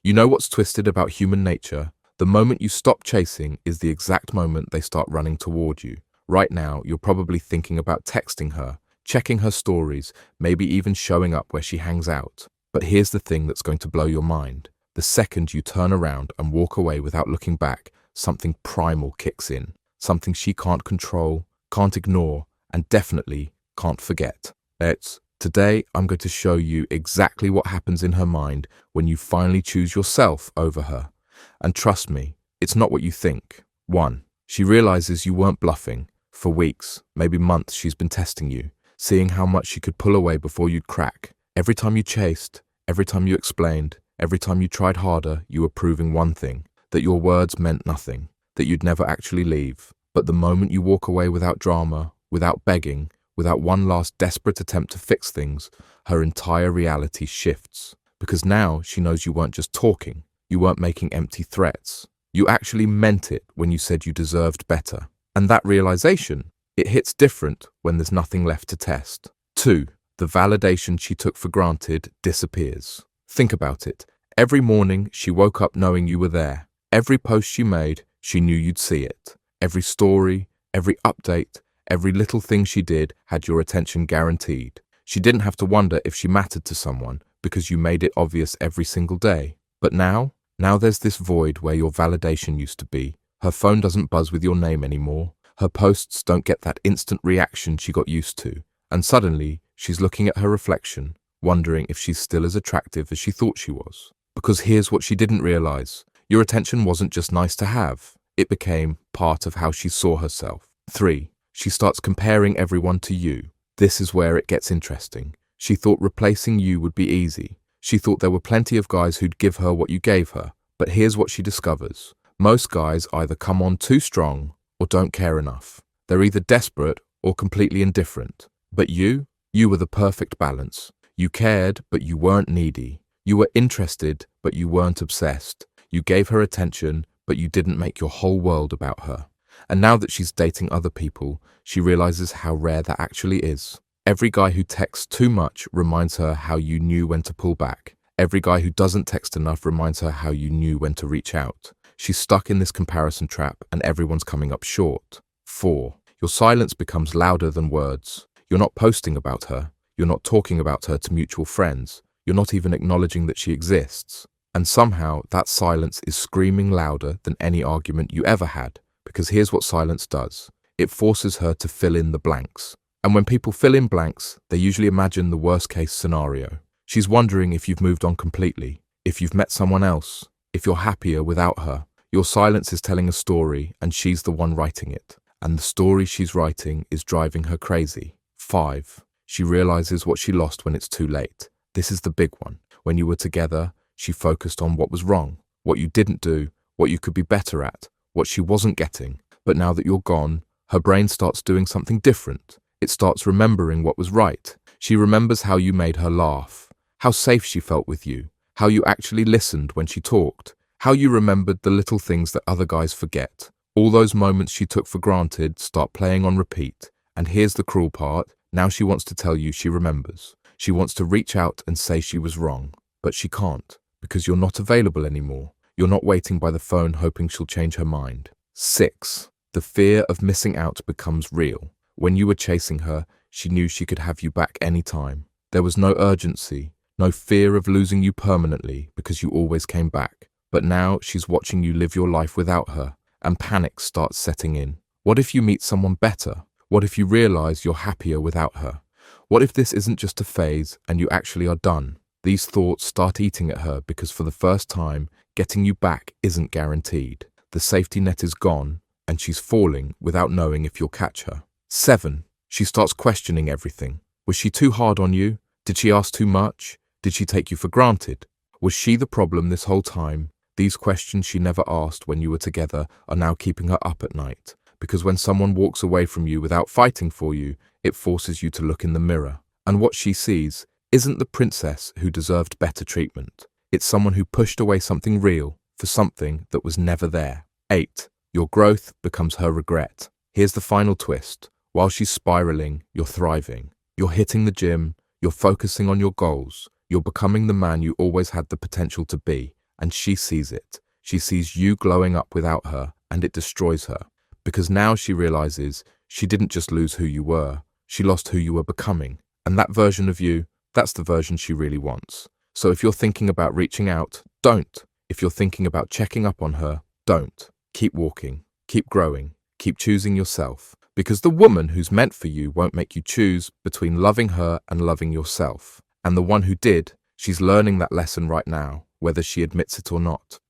You know what's twisted about human nature? The moment you stop chasing is the exact moment they start running toward you. Right now, you're probably thinking about texting her, checking her stories, maybe even showing up where she hangs out. But here's the thing that's going to blow your mind. The second you turn around and walk away without looking back, something primal kicks in. Something she can't control, can't ignore, and definitely can't forget. Today, I'm going to show you exactly what happens in her mind when you finally choose yourself over her. And trust me, it's not what you think. 1. She realizes you weren't bluffing. For weeks, maybe months, she's been testing you, seeing how much she could pull away before you'd crack. Every time you chased, every time you explained, every time you tried harder, you were proving one thing, that your words meant nothing, that you'd never actually leave. But the moment you walk away without drama, without begging, without one last desperate attempt to fix things, her entire reality shifts. Because now she knows you weren't just talking, you weren't making empty threats. You actually meant it when you said you deserved better. And that realization, it hits different when there's nothing left to test. 2. The validation she took for granted disappears. Think about it. Every morning she woke up knowing you were there. Every post she made, she knew you'd see it. Every story, every update, every little thing she did had your attention guaranteed. She didn't have to wonder if she mattered to someone because you made it obvious every single day. But now there's this void where your validation used to be. Her phone doesn't buzz with your name anymore. Her posts don't get that instant reaction she got used to. And suddenly, she's looking at her reflection, wondering if she's still as attractive as she thought she was. Because here's what she didn't realize. Your attention wasn't just nice to have. It became part of how she saw herself. 3. She starts comparing everyone to you. This is where it gets interesting. She thought replacing you would be easy. She thought there were plenty of guys who'd give her what you gave her. But here's what she discovers. Most guys either come on too strong or don't care enough. They're either desperate or completely indifferent. But you were the perfect balance. You cared, but you weren't needy. You were interested, but you weren't obsessed. You gave her attention, but you didn't make your whole world about her. And now that she's dating other people, she realizes how rare that actually is. Every guy who texts too much reminds her how you knew when to pull back. Every guy who doesn't text enough reminds her how you knew when to reach out. She's stuck in this comparison trap and everyone's coming up short. 4. Your silence becomes louder than words. You're not posting about her. You're not talking about her to mutual friends. You're not even acknowledging that she exists. And somehow that silence is screaming louder than any argument you ever had. Because here's what silence does. It forces her to fill in the blanks. And when people fill in blanks, they usually imagine the worst case scenario. She's wondering if you've moved on completely, if you've met someone else, if you're happier without her. Your silence is telling a story and she's the one writing it. And the story she's writing is driving her crazy. 5. She realizes what she lost when it's too late. This is the big one. When you were together, she focused on what was wrong, what you didn't do, what you could be better at, what she wasn't getting. But now that you're gone, her brain starts doing something different. It starts remembering what was right. She remembers how you made her laugh, how safe she felt with you, how you actually listened when she talked, how you remembered the little things that other guys forget. All those moments she took for granted start playing on repeat. And here's the cruel part. Now she wants to tell you she remembers. She wants to reach out and say she was wrong. But she can't, because you're not available anymore. You're not waiting by the phone hoping she'll change her mind. 6. The fear of missing out becomes real. When you were chasing her, she knew she could have you back anytime. There was no urgency, no fear of losing you permanently because you always came back. But now she's watching you live your life without her, and panic starts setting in. What if you meet someone better? What if you realize you're happier without her? What if this isn't just a phase and you actually are done? These thoughts start eating at her because for the first time, getting you back isn't guaranteed. The safety net is gone, and she's falling without knowing if you'll catch her. 7. She starts questioning everything. Was she too hard on you? Did she ask too much? Did she take you for granted? Was she the problem this whole time? These questions she never asked when you were together are now keeping her up at night. Because when someone walks away from you without fighting for you, it forces you to look in the mirror. And what she sees isn't the princess who deserved better treatment. It's someone who pushed away something real for something that was never there. 8. Your growth becomes her regret. Here's the final twist. While she's spiraling, you're thriving. You're hitting the gym. You're focusing on your goals. You're becoming the man you always had the potential to be. and she sees it. She sees you glowing up without her, and it destroys her. Because now she realizes she didn't just lose who you were, she lost who you were becoming. And that version of you, that's the version she really wants. So if you're thinking about reaching out, don't. If you're thinking about checking up on her, don't. Keep walking, keep growing, keep choosing yourself. Because the woman who's meant for you won't make you choose between loving her and loving yourself. And the one who did, she's learning that lesson right now, whether she admits it or not.